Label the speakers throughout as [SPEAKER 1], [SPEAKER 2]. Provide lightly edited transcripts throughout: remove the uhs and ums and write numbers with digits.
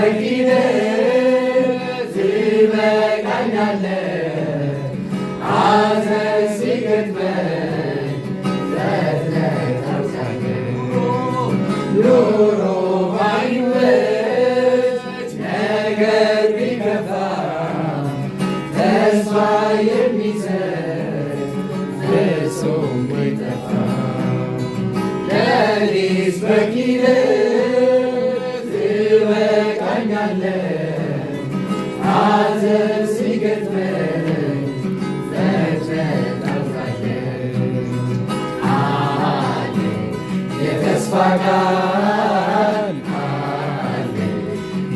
[SPEAKER 1] በኪደት ትበቃኛለህ ሐዘን ሲገጥመኝ ፈጥነህ ታውቃለህ ኑሮ ባይመች ነገር ቢከፋ ተስፋ የሚሰጥ ፍጹም ማይጠፋ ለእኔስ በኪደት ትበቃኛለህ ሐዘን ሲገጥመኝ ፈጥነህ ታውቃለህ አለኝ የተስፋ ቃል አለኝ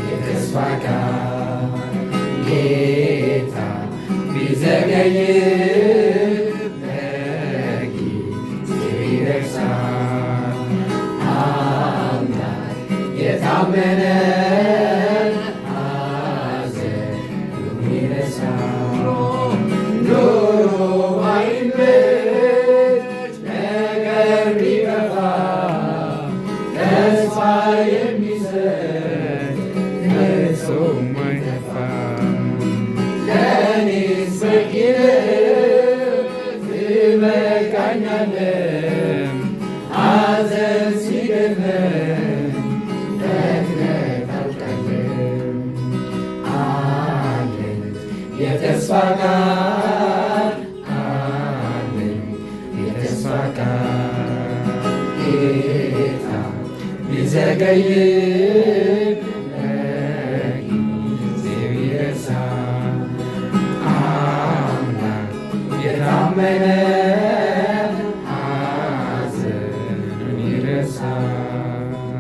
[SPEAKER 1] የተስፋ ቃል ጌታ ቢዘገይም በጊዜው ይደርሳል አምላክ የታመነ ሐዘኑን ይረሳል ኑሮ ባይመች ነገር ቢከፋ ተስፋ የሚሰጥ ፍጹም ማይጠፋ ለእኔስ በኪደት ትበቃኛለህ ሐዘን ሲገጥመኝ ፈጥነህ ታውቃለህ አለኝ የተስፋ ቃል አለኝ የተስፋ ቃል ጌታ ቢዘገይም ለጊዜው ይደርሳል አምላክ የታመነ